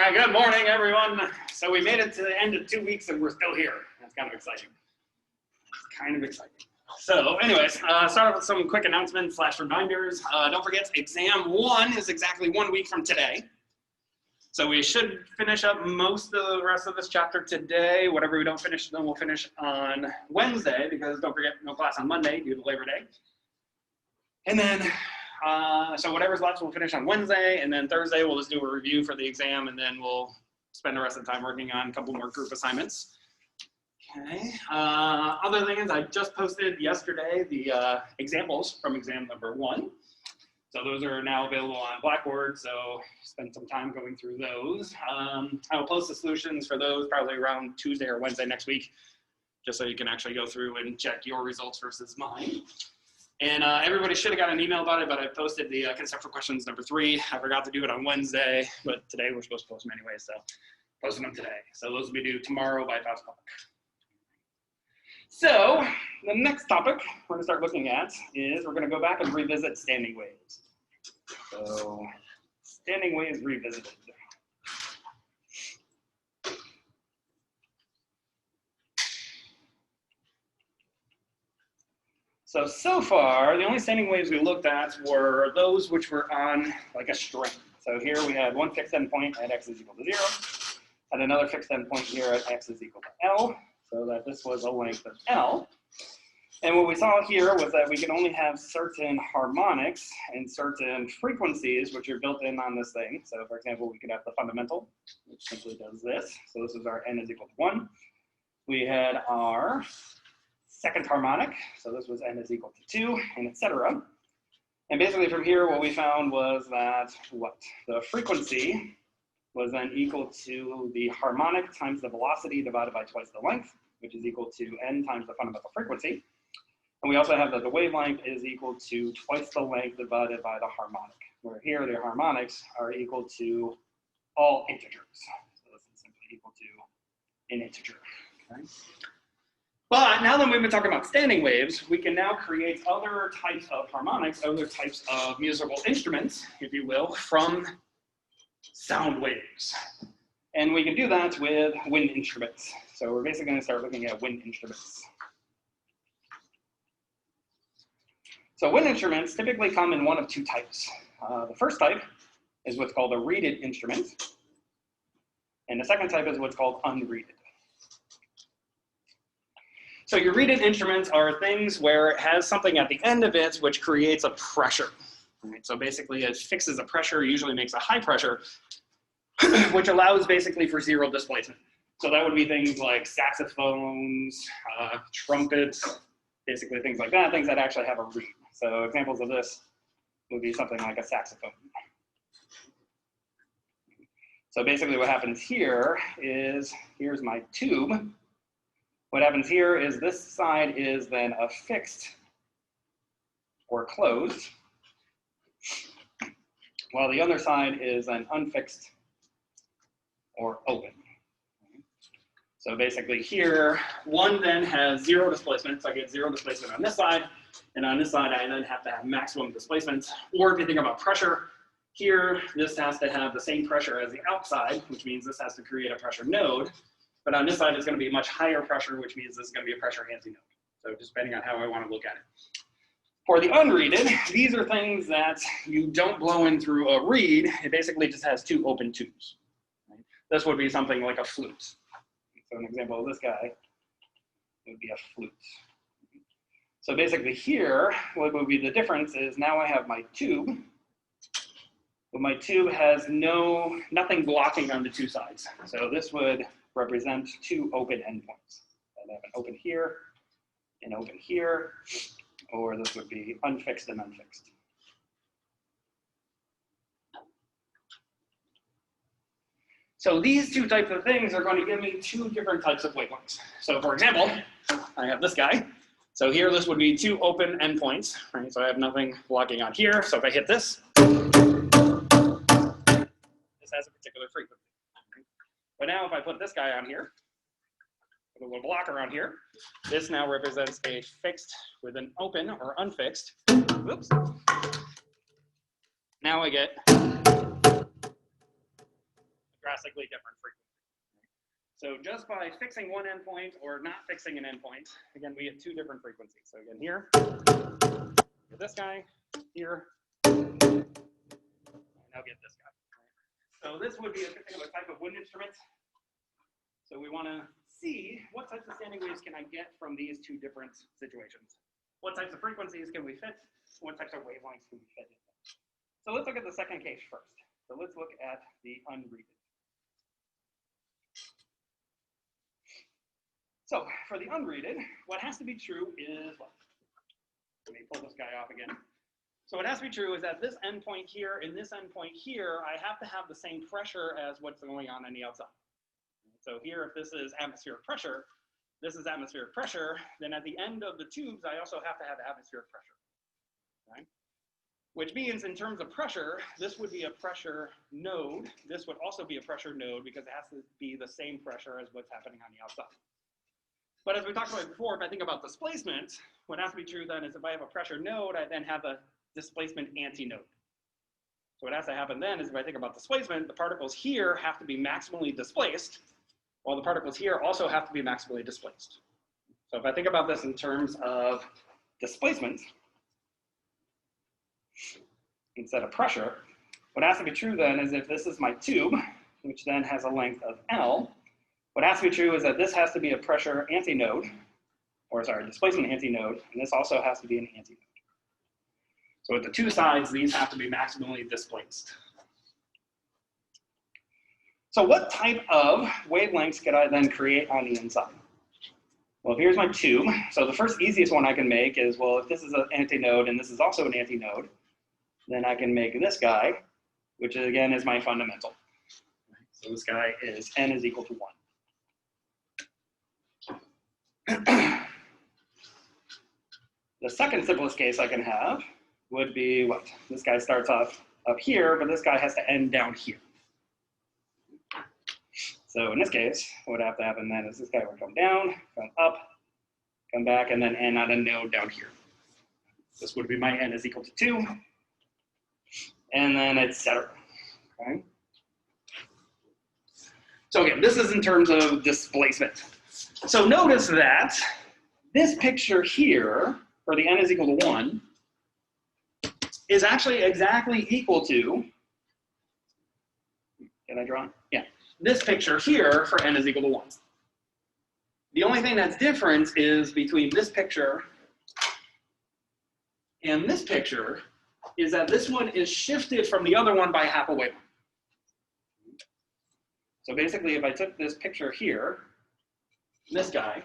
right, good morning, everyone. So we made it to the end of 2 weeks and we're still here. That's kind of exciting. So anyways, start off with some quick announcements / reminders. Don't forget, exam 1 is exactly 1 week from today. So we should finish up most of the rest of this chapter today. Whatever we don't finish, then we'll finish on Wednesday, because don't forget, no class on Monday due to Labor Day. And then, so whatever's left, we'll finish on Wednesday, and then Thursday we'll just do a review for the exam, and then we'll spend the rest of the time working on a couple more group assignments. Okay. Other things, I just posted yesterday the examples from exam number 1. So those are now available on Blackboard, so spend some time going through those. I will post the solutions for those probably around Tuesday or Wednesday next week, just so you can actually go through and check your results versus mine. And everybody should have got an email about it, but I posted the conceptual questions number 3. I forgot to do it on Wednesday, but today we're supposed to post them anyway, so posting them today. So those will be due tomorrow by 5 o'clock. So the next topic we're gonna start looking at is we're gonna go back and revisit standing waves. So standing waves revisited. So far, the only standing waves we looked at were those which were on like a string. So here we had one fixed endpoint at x is equal to 0, and another fixed endpoint here at x is equal to L, so that this was a length of L. And what we saw here was that we can only have certain harmonics and certain frequencies which are built in on this thing. So for example, we could have the fundamental, which simply does this. So this is our n is equal to 1. We had our second harmonic, so this was n is equal to 2, and etc. And basically from here, what we found was that the frequency was then equal to the harmonic times the velocity divided by twice the length, which is equal to n times the fundamental frequency. And we also have that the wavelength is equal to twice the length divided by the harmonic, where here the harmonics are equal to all integers. So this is simply equal to an integer. Okay? But now that we've been talking about standing waves, we can now create other types of harmonics, other types of musical instruments, if you will, from sound waves. And we can do that with wind instruments. So we're basically going to start looking at wind instruments. So wind instruments typically come in one of 2 types. The first type is what's called a reeded instrument. And the second type is what's called unreaded. So your reeded instruments are things where it has something at the end of it which creates a pressure. Right? So basically it fixes a pressure, usually makes a high pressure, which allows basically for 0 displacement. So that would be things like saxophones, trumpets, basically things like that, things that actually have a reed. So examples of this would be something like a saxophone. So basically what happens here is, here's my tube. What happens here is this side is then affixed or closed, while the other side is then unfixed or open. So basically here, one then has 0 displacement, so I get 0 displacement on this side, and on this side I then have to have maximum displacement. Or if you think about pressure, here this has to have the same pressure as the outside, which means this has to create a pressure node. But on this side it's going to be much higher pressure, which means this is going to be a pressure enhancing node. So just depending on how I want to look at it. For the unreeded, these are things that you don't blow in through a reed. It basically just has 2 open tubes. Right? This would be something like a flute. So an example of this guy would be a flute. So basically here, what would be the difference is now I have my tube, but my tube has nothing blocking on the 2 sides. So this would represent 2 open endpoints. I'd have an open here, an open here, or this would be unfixed and unfixed. So these 2 types of things are going to give me 2 different types of wavelengths. So for example, I have this guy. So here this would be 2 open endpoints, right? So I have nothing blocking on here. So if I hit this, this has a particular frequency. But now if I put this guy on here, put a little blocker on here, this now represents a fixed with an open or unfixed. Whoops. Now I get drastically different frequency. So just by fixing one endpoint or not fixing an endpoint, again, we get two different frequencies. So again, here, get this guy, here, and now get this guy. So this would be a particular type of wind instrument. So we want to see what types of standing waves can I get from these two different situations. What types of frequencies can we fit? What types of wavelengths can we fit in? So let's look at the second case first. So let's look at the unreaded. So for the unreaded, what has to be true is, well, let me pull this guy off again. So what has to be true is that this endpoint here and this endpoint here, I have to have the same pressure as what's going on the outside. So here, if this is atmospheric pressure, this is atmospheric pressure, then at the end of the tubes, I also have to have atmospheric pressure, right? Which means in terms of pressure, this would be a pressure node. This would also be a pressure node because it has to be the same pressure as what's happening on the outside. But as we talked about before, if I think about displacement, what has to be true then is if I have a pressure node, I then have a displacement antinode. So what has to happen then is if I think about displacement, the particles here have to be maximally displaced, while the particles here also have to be maximally displaced. So if I think about this in terms of displacement, instead of pressure, what has to be true then is if this is my tube, which then has a length of L, what has to be true is that this has to be a pressure antinode, or sorry, displacement antinode, and this also has to be an antinode. So at the two sides, these have to be maximally displaced. So what type of wavelengths could I then create on the inside? Well, here's my tube. So the first easiest one I can make is, well, if this is an antinode and this is also an antinode, then I can make this guy, which again is my fundamental. So this guy is n is equal to 1. The second simplest case I can have would be what? This guy starts off up here, but this guy has to end down here. So in this case, what would have to happen then is this guy would come down, come up, come back, and then end on a node down here. This would be my n is equal to 2. And then et cetera, okay? So again, this is in terms of displacement. So notice that this picture here, for the n is equal to 1, is actually exactly equal to, can I draw it? Yeah, this picture here for n is equal to 1. The only thing that's different is between this picture and this picture is that this one is shifted from the other one by half a wavelength. So basically, if I took this picture here, this guy,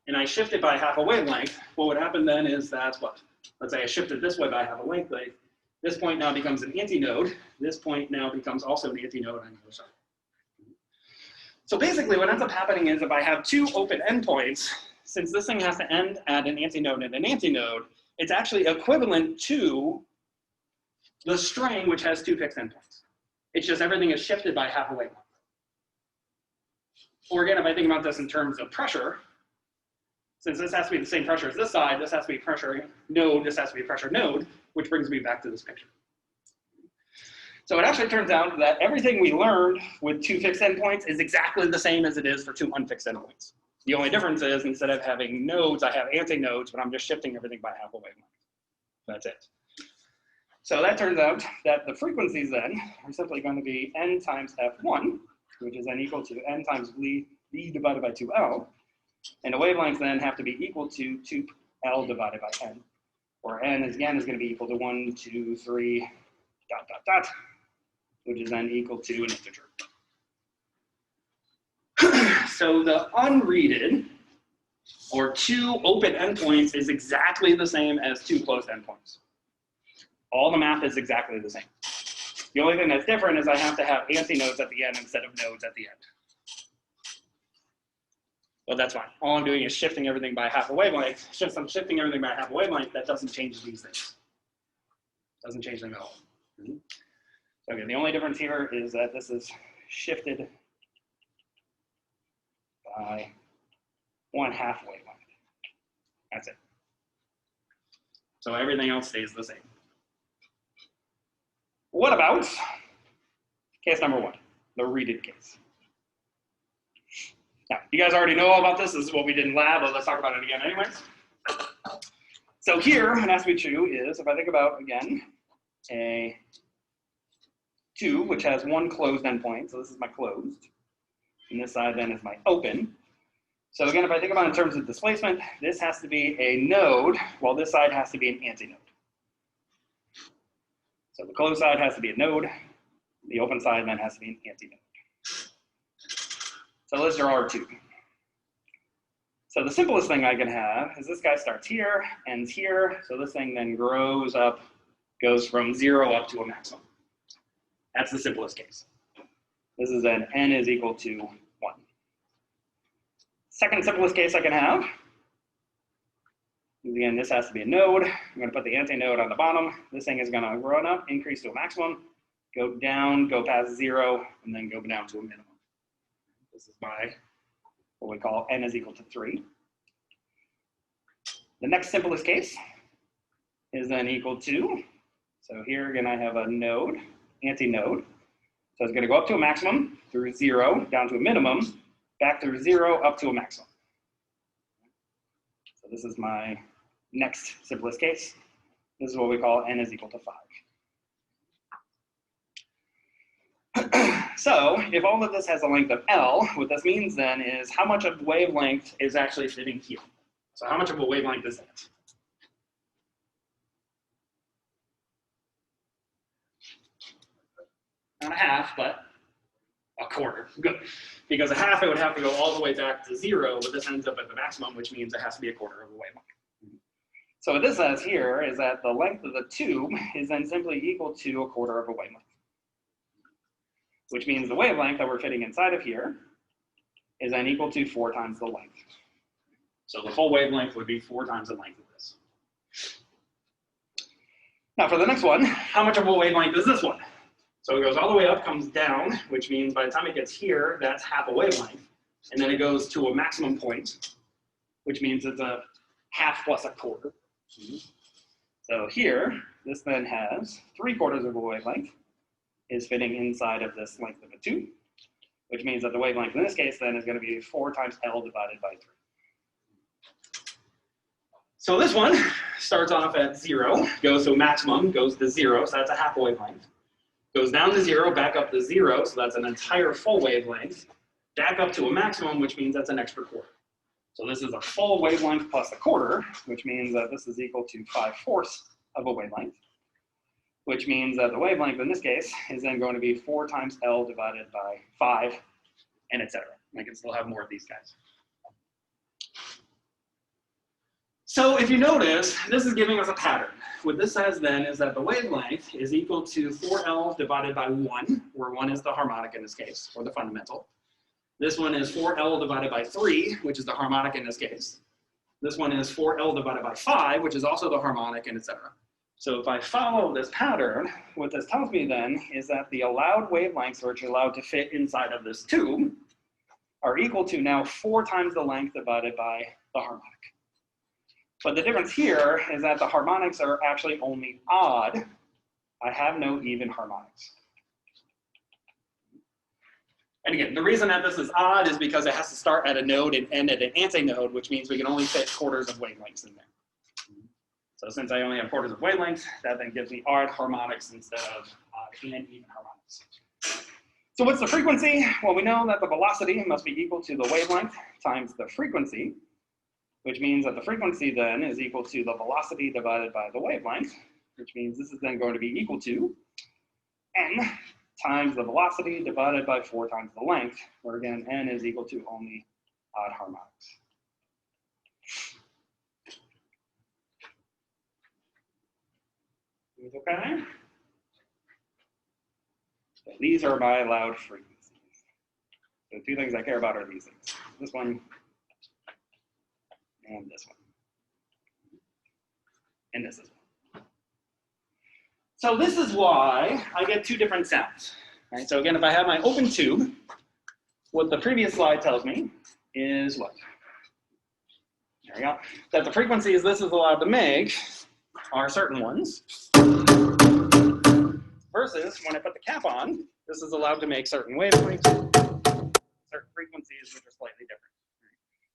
and I shifted by half a wavelength, what would happen then is that what? Let's say I shifted this way by half a length. This point now becomes an antinode. This point now becomes also an antinode on the other side. So basically, what ends up happening is if I have two open endpoints, since this thing has to end at an antinode and an antinode, it's actually equivalent to the string, which has two fixed endpoints. It's just everything is shifted by half a wavelength. Or again, if I think about this in terms of pressure, since this has to be the same pressure as this side, this has to be pressure node, this has to be pressure node, which brings me back to this picture. So it actually turns out that everything we learned with two fixed endpoints is exactly the same as it is for two unfixed endpoints. The only difference is instead of having nodes, I have antinodes, but I'm just shifting everything by half a wavelength. That's it. So that turns out that the frequencies then are simply going to be n times f1, which is then equal to n times v divided by 2l. And the wavelengths then have to be equal to 2l divided by n, where n is, again is going to be equal to 1, 2, 3, ... which is then equal to an integer. So the unreaded, or two open endpoints, is exactly the same as two closed endpoints. All the math is exactly the same. The only thing that's different is I have to have antinodes at the end instead of nodes at the end. But that's fine. All I'm doing is shifting everything by half a wavelength. Since I'm shifting everything by half a wavelength, that doesn't change these things. Doesn't change them at all. So again, the only difference here is that this is shifted by 1/2 wavelength. That's it. So everything else stays the same. What about case number 1? the Redid case. Now, you guys already know all about this. This is what we did in lab, but let's talk about it again anyways. So here, an aspect two is, if I think about, again, a 2, which has one closed endpoint. So this is my closed. And this side then is my open. So again, if I think about it in terms of displacement, this has to be a node, while this side has to be an antinode. So the closed side has to be a node. The open side then has to be an antinode. So let's draw our 2. So the simplest thing I can have is this guy starts here, ends here. So this thing then grows up, goes from 0 up to a maximum. That's the simplest case. This is an n is equal to 1. Second simplest case I can have is, again, this has to be a node. I'm going to put the antinode on the bottom. This thing is going to run up, increase to a maximum, go down, go past 0, and then go down to a minimum. This is my, what we call n is equal to 3. The next simplest case is then equal to, so here again I have a node, antinode. So it's going to go up to a maximum through 0, down to a minimum, back through 0, up to a maximum. So this is my next simplest case. This is what we call n is equal to 5. So if all of this has a length of L, what this means then is how much of wavelength is actually fitting here. So how much of a wavelength is that? Not a half, but a quarter. Good. Because a half, it would have to go all the way back to 0, but this ends up at the maximum, which means it has to be a quarter of a wavelength. So what this says here is that the length of the tube is then simply equal to a quarter of a wavelength, which means the wavelength that we're fitting inside of here is then equal to 4 times the length. So the full wavelength would be 4 times the length of this. Now for the next one, how much of a wavelength is this one? So it goes all the way up, comes down, which means by the time it gets here, that's half a wavelength. And then it goes to a maximum point, which means it's a half plus a quarter. So here, this then has 3/4 of a wavelength is fitting inside of this length of a tube, which means that the wavelength in this case then is going to be 4 times L divided by 3. So this one starts off at 0, goes to a maximum, goes to 0, so that's a half wavelength. Goes down to 0, back up to 0, so that's an entire full wavelength. Back up to a maximum, which means that's an extra quarter. So this is a full wavelength plus a quarter, which means that this is equal to 5/4 of a wavelength, which means that the wavelength in this case is then going to be 4 times L divided by 5, and etc. I can still have more of these guys. So if you notice, this is giving us a pattern. What this says then is that the wavelength is equal to 4L divided by 1, where 1 is the harmonic in this case, or the fundamental. This one is 4L divided by 3, which is the harmonic in this case. This one is 4L divided by 5, which is also the harmonic, and etc. So if I follow this pattern, what this tells me then is that the allowed wavelengths, which are allowed to fit inside of this tube, are equal to now 4 times the length divided by the harmonic. But the difference here is that the harmonics are actually only odd. I have no even harmonics. And again, the reason that this is odd is because it has to start at a node and end at an antinode, which means we can only fit quarters of wavelengths in there. So since I only have quarters of wavelengths, that then gives me odd harmonics instead of odd and even harmonics. So what's the frequency? Well, we know that the velocity must be equal to the wavelength times the frequency, which means that the frequency then is equal to the velocity divided by the wavelength, which means this is then going to be equal to n times the velocity divided by 4 times the length, where again, n is equal to only odd harmonics. Okay? So these are my allowed frequencies. So 2 things I care about are these things. This one and this one. And this is one. So this is why I get 2 different sounds. Right? So again, if I have my open tube, what the previous slide tells me is what? There we go. That the frequencies this is allowed to make are certain ones, Versus when I put the cap on, this is allowed to make certain wavelengths, certain frequencies, which are slightly different.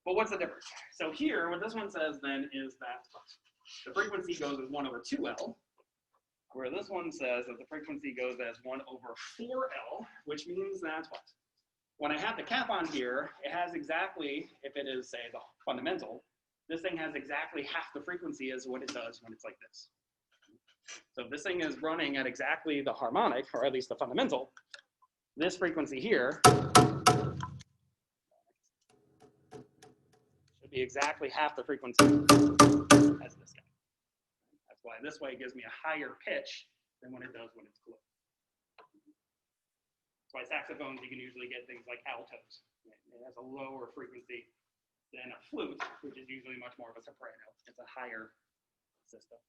But what's the difference? So here, what this one says then is that the frequency goes as 1 over 2L, where this one says that the frequency goes as 1 over 4L, which means that what? When I have the cap on here, it has exactly, if it is, say, the fundamental, this thing has exactly half the frequency as what it does when it's like this. So if this thing is running at exactly the harmonic, or at least the fundamental, this frequency here should be exactly half the frequency as this guy. That's why this way gives me a higher pitch than what it does when it's closed. That's why saxophones, you can usually get things like altos. It has a lower frequency than a flute, which is usually much more of a soprano. It's a higher system.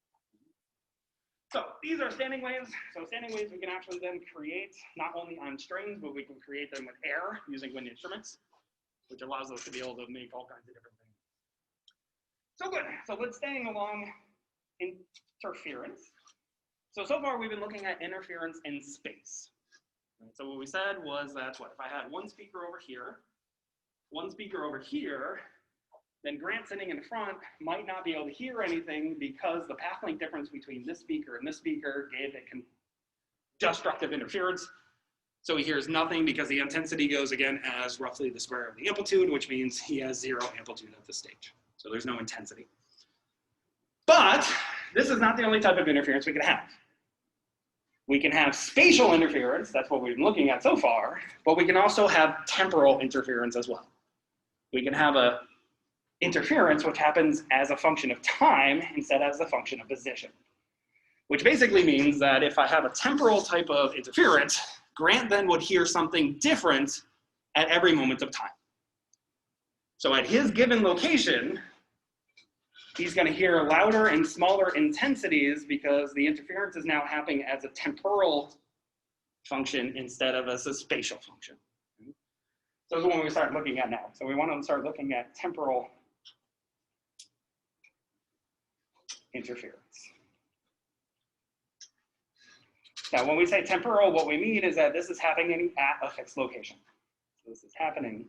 So these are standing waves. So standing waves we can actually then create not only on strings, but we can create them with air using wind instruments, which allows us to be able to make all kinds of different things. So good. So let's staying along interference. So far we've been looking at interference in space. So what we said was that what if I had one speaker over here, one speaker over here, then Grant sitting in front might not be able to hear anything because the path length difference between this speaker and this speaker gave it destructive interference. So he hears nothing because the intensity goes again as roughly the square of the amplitude, which means he has 0 amplitude at this stage. So there's no intensity. But this is not the only type of interference we can have. We can have spatial interference, that's what we've been looking at so far, but we can also have temporal interference as well. We can have a interference which happens as a function of time instead as a function of position. Which basically means that if I have a temporal type of interference, Grant then would hear something different at every moment of time. So at his given location, he's going to hear louder and smaller intensities because the interference is now happening as a temporal function instead of as a spatial function. So this is what we start looking at now. So we want to start looking at temporal interference. Now, when we say temporal, what we mean is that this is happening at a fixed location. So this is happening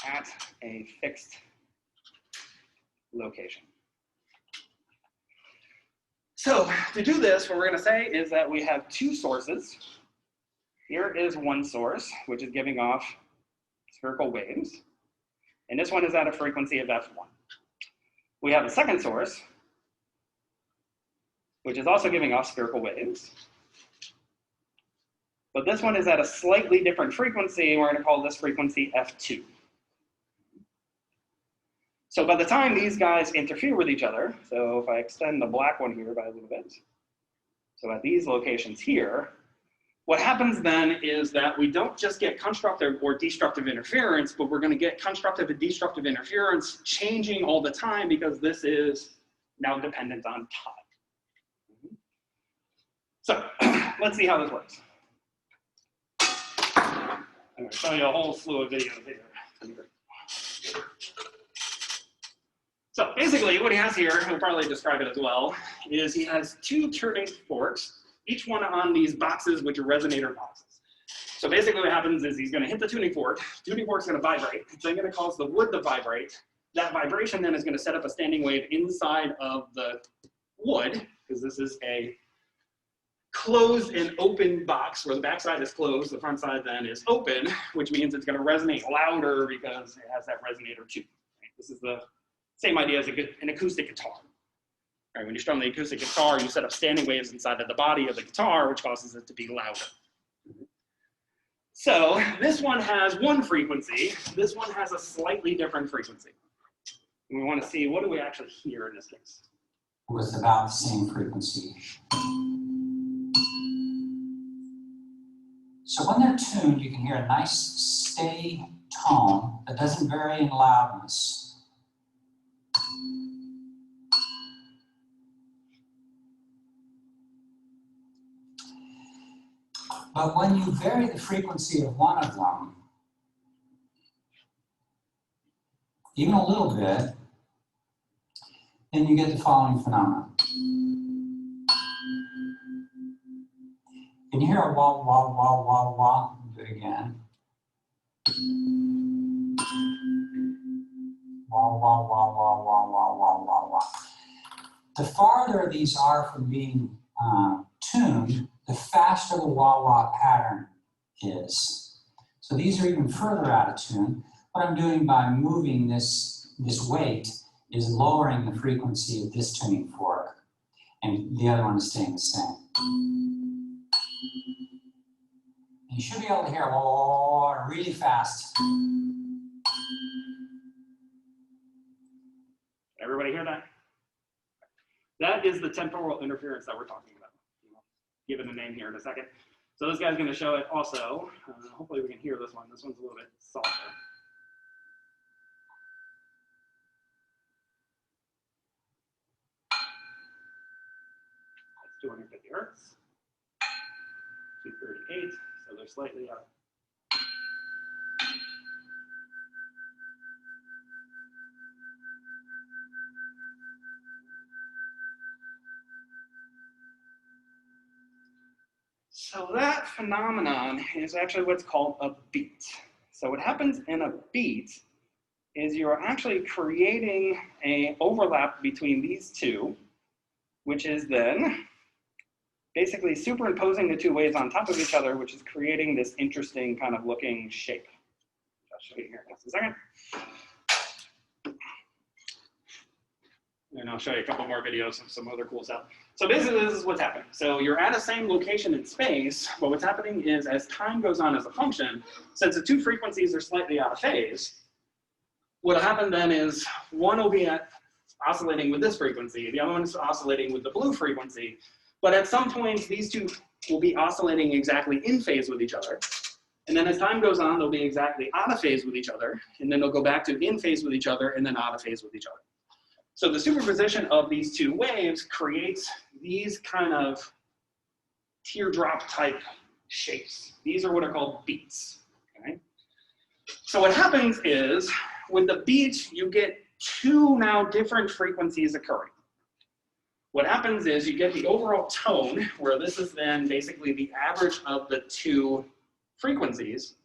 at a fixed location. So to do this, what we're going to say is that we have two sources. Here is one source, which is giving off spherical waves. And this one is at a frequency of F1. We have a second source, which is also giving off spherical waves. But this one is at a slightly different frequency. We're going to call this frequency F2. So by the time these guys interfere with each other, so if I extend the black one here by a little bit, so at these locations here, what happens then is that we don't just get constructive or destructive interference, but we're going to get constructive and destructive interference changing all the time because this is now dependent on time. So let's see how this works. I'm going to show you a whole slew of videos here. So basically what he has here, he'll probably describe it as well, is he has two tuning forks, each one on these boxes, which are resonator boxes. So basically what happens is he's going to hit the tuning fork's going to vibrate. It's then going to cause the wood to vibrate. That vibration then is going to set up a standing wave inside of the wood, because this is a closed and open box where the backside is closed, the front side then is open, which means it's going to resonate louder because it has that resonator tube. This is the same idea as an acoustic guitar. Right, when you strum the acoustic guitar, you set up standing waves inside of the body of the guitar, which causes it to be louder. So this one has one frequency. This one has a slightly different frequency. And we want to see, what do we actually hear in this case? It was about the same frequency. So when they're tuned, you can hear a nice, steady tone that doesn't vary in loudness. But when you vary the frequency of one of them, even a little bit, then you get the following phenomenon. Can you hear a wah, wah, wah, wah, wah? Do it again. Wah, wah, wah, wah, wah, wah, wah, wah, wah. The farther these are from being tuned, the faster the wah-wah pattern is. So these are even further out of tune. What I'm doing by moving this weight is lowering the frequency of this tuning fork, and the other one is staying the same. You should be able to hear oh, really fast. Everybody hear that? That is the temporal interference that we're talking about. Give it a name here in a second. So this guy's going to show it also. Hopefully we can hear this one. This one's a little bit softer. That's 250 hertz. 238. So they're slightly out. So that phenomenon is actually what's called a beat. So what happens in a beat is you're actually creating an overlap between these two, which is then basically superimposing the two waves on top of each other, which is creating this interesting kind of looking shape. I'll show you here in just a second. And I'll show you a couple more videos of some other cool stuff. So basically this is what's happening. So you're at the same location in space, but what's happening is as time goes on as a function, since the two frequencies are slightly out of phase, what'll happen then is one will be oscillating with this frequency, the other one is oscillating with the blue frequency, but at some point these two will be oscillating exactly in phase with each other. And then as time goes on, they'll be exactly out of phase with each other, and then they'll go back to in phase with each other and then out of phase with each other. So the superposition of these two waves creates these kind of teardrop type shapes. These are what are called beats. Okay? So what happens is with the beat, you get two now different frequencies occurring. What happens is you get the overall tone, where this is then basically the average of the two frequencies.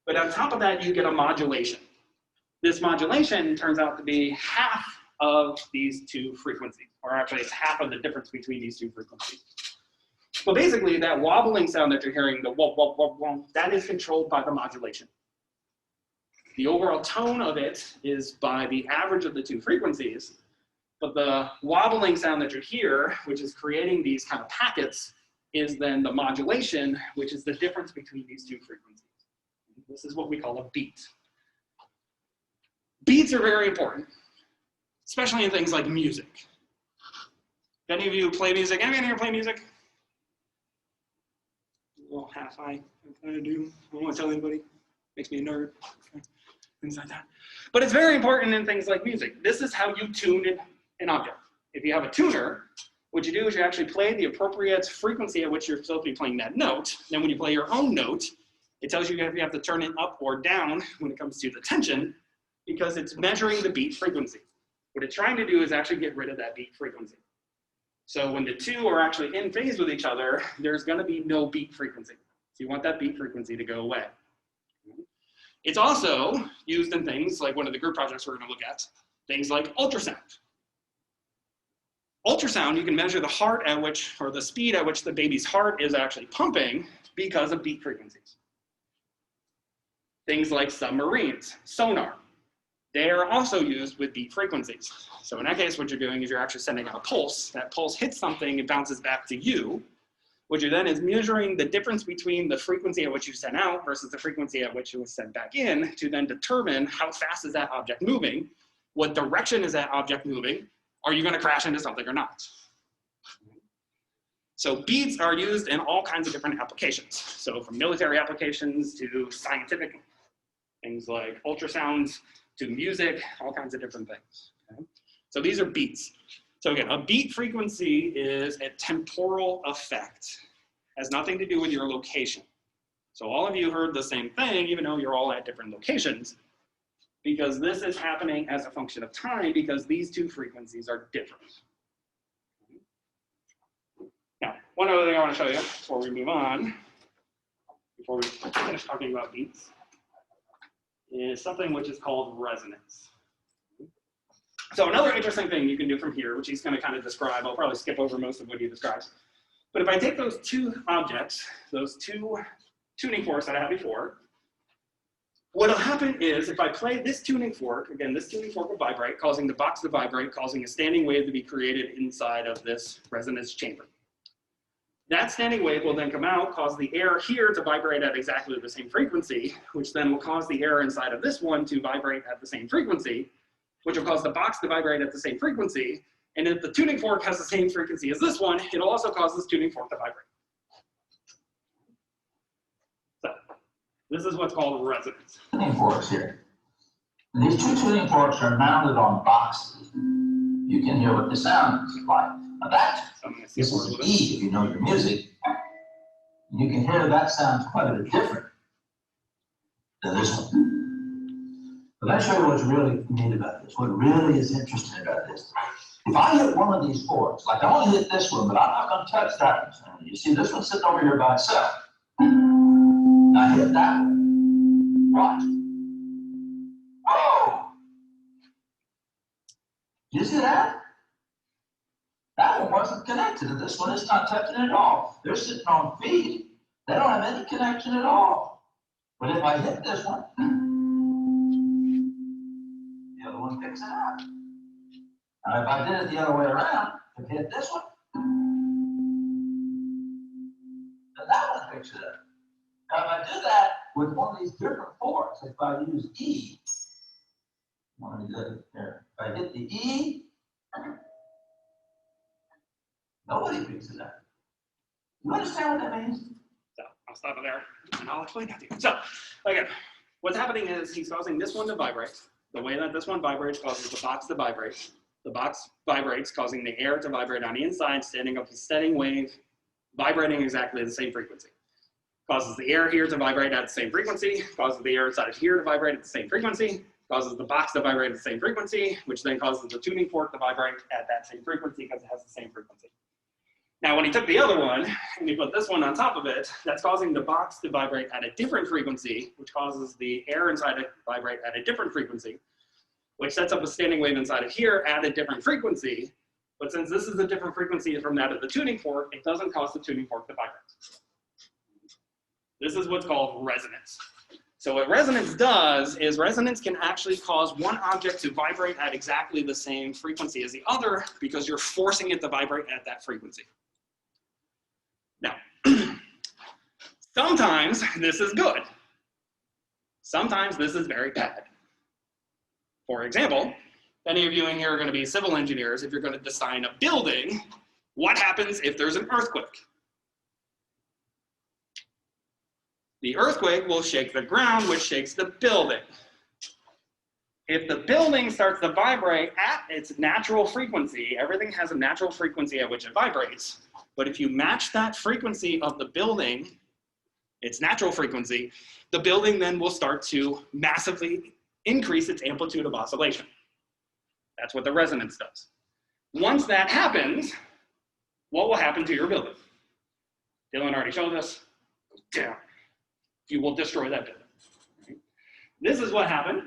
But on top of that, you get a modulation. This modulation turns out to be half of these two frequencies, or actually it's half of the difference between these two frequencies. But basically that wobbling sound that you're hearing, the wop, wop, wop, wop, that is controlled by the modulation. The overall tone of it is by the average of the two frequencies, but the wobbling sound that you hear, which is creating these kind of packets, is then the modulation, which is the difference between these two frequencies. This is what we call a beat. Beats are very important, especially in things like music. Any of you play music? Anyone here play music? A little half-I kind of do. I don't want to tell anybody. Makes me a nerd. Things like that. But it's very important in things like music. This is how you tune an object. If you have a tuner, what you do is you actually play the appropriate frequency at which you're supposed to be playing that note. Then when you play your own note, it tells you if you have to turn it up or down when it comes to the tension, because it's measuring the beat frequency. What it's trying to do is actually get rid of that beat frequency. So when the two are actually in phase with each other, there's going to be no beat frequency. So you want that beat frequency to go away. It's also used in things like one of the group projects we're going to look at, things like ultrasound. Ultrasound, you can measure the heart at which, or the speed at which the baby's heart is actually pumping because of beat frequencies. Things like submarines, sonar. They are also used with beat frequencies. So in that case, what you're doing is you're actually sending out a pulse. That pulse hits something, it bounces back to you. What you're then is measuring the difference between the frequency at which you sent out versus the frequency at which it was sent back in to then determine how fast is that object moving, what direction is that object moving, are you going to crash into something or not? So beats are used in all kinds of different applications. So from military applications to scientific things like ultrasounds, to music, all kinds of different things. Okay? So these are beats. So again, a beat frequency is a temporal effect. It has nothing to do with your location. So all of you heard the same thing, even though you're all at different locations, because this is happening as a function of time because these two frequencies are different. Now, one other thing I want to show you before we move on, before we finish talking about beats, is something which is called resonance. So another interesting thing you can do from here, which he's going to kind of describe, I'll probably skip over most of what he describes, but if I take those two objects, those two tuning forks that I had before, what'll happen is if I play this tuning fork, again, this tuning fork will vibrate, causing the box to vibrate, causing a standing wave to be created inside of this resonance chamber. That standing wave will then come out, cause the air here to vibrate at exactly the same frequency, which then will cause the air inside of this one to vibrate at the same frequency, which will cause the box to vibrate at the same frequency. And if the tuning fork has the same frequency as this one, it'll also cause this tuning fork to vibrate. So this is what's called resonance. Tuning forks here. And these two tuning forks are mounted on boxes. You can hear what the sound is like. Now that, this is an E if you know your music. You can hear that sounds quite a bit different than this one. But let me show you what's really neat about this, what really is interesting about this. If I hit one of these forks, like I only hit this one, but I'm not going to touch that one. You see this one sitting over here by itself. Now I hit that one. Watch. Whoa! You see that? That one wasn't connected, and this one is not touching it at all. They're sitting on feet. They don't have any connection at all. But if I hit this one, the other one picks it up. Now if I did it the other way around, if I hit this one, then that one picks it up. Now if I do that with one of these different forks, if I use E, let me do it there. If I hit the E, nobody picks it up. You understand what that means? So I'll stop it there and I'll explain that to you. So again, what's happening is he's causing this one to vibrate. The way that this one vibrates causes the box to vibrate. The box vibrates, causing the air to vibrate on the inside, standing up a steady wave, vibrating exactly the same frequency. Causes the air here to vibrate at the same frequency, causes the air inside of here to vibrate at the same frequency, causes the box to vibrate at the same frequency, which then causes the tuning fork to vibrate at that same frequency because it has the same frequency. Now, when he took the other one and he put this one on top of it, that's causing the box to vibrate at a different frequency, which causes the air inside it to vibrate at a different frequency, which sets up a standing wave inside of here at a different frequency. But since this is a different frequency from that of the tuning fork, it doesn't cause the tuning fork to vibrate. This is what's called resonance. So what resonance does is resonance can actually cause one object to vibrate at exactly the same frequency as the other because you're forcing it to vibrate at that frequency. Now, sometimes this is good. Sometimes this is very bad. For example, any of you in here are going to be civil engineers. If you're going to design a building, what happens if there's an earthquake? The earthquake will shake the ground, which shakes the building. If the building starts to vibrate at its natural frequency, everything has a natural frequency at which it vibrates. But if you match that frequency of the building, its natural frequency, the building then will start to massively increase its amplitude of oscillation. That's what the resonance does. Once that happens, what will happen to your building? Dylan already showed us. Down. You will destroy that building. Right? This is what happened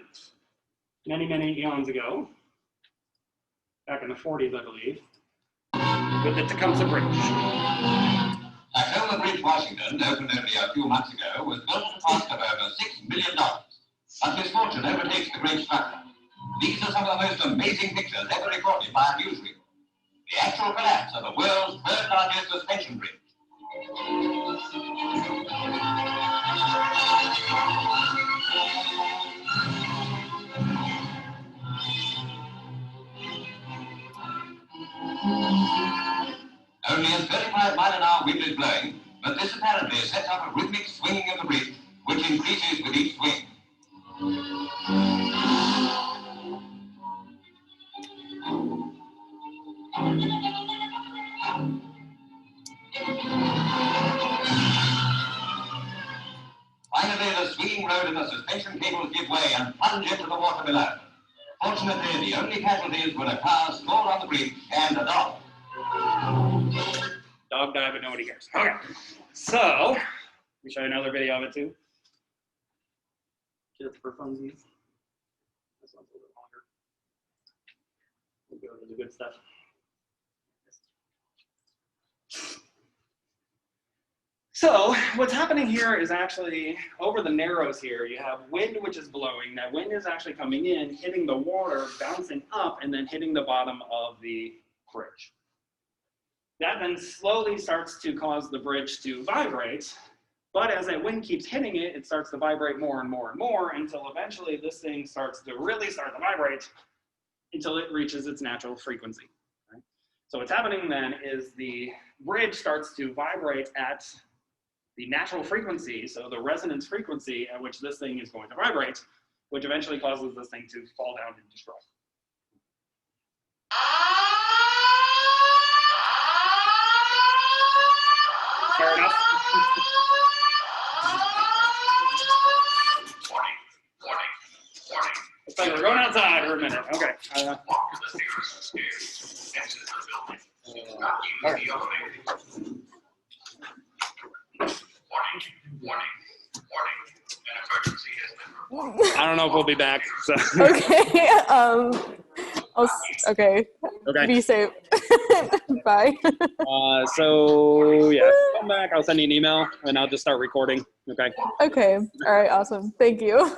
many, many eons ago, back in the 40s, I believe, with the Tecumseh Bridge. Tacoma Bridge, Washington, opened only a few months ago, was built at a cost of over $6 million. But misfortune overtakes the great structure. These are some of the most amazing pictures ever recorded by a newsreel. The actual collapse of the world's third largest suspension bridge. Only a 35-mile-an-hour wind is blowing, but this apparently sets up a rhythmic swinging of the bridge, which increases with each swing. Finally, the swinging road and the suspension cables give way and plunge into the water below. Fortunately, the only casualties were a car stalled on the bridge and a dog. Dog died, but nobody cares. Okay, so let me show you another video of it too. Just for funsies. This one's a little bit longer. We'll go to the good stuff. So what's happening here is actually over the narrows here, you have wind which is blowing. That wind is actually coming in, hitting the water, bouncing up, and then hitting the bottom of the bridge. That then slowly starts to cause the bridge to vibrate. But as that wind keeps hitting it, it starts to vibrate more and more and more until eventually this thing starts to really start to vibrate until it reaches its natural frequency. Right? So what's happening then is the bridge starts to vibrate at the natural frequency, so the resonance frequency at which this thing is going to vibrate, which eventually causes this thing to fall down and destroy. Fair enough. Looks like we're going outside for a minute. Okay. I don't know if we'll be back. So. Okay. Okay. Okay. Be safe. Bye. So yeah, come back. I'll send you an email and I'll just start recording. Okay. Okay. All right. Awesome. Thank you.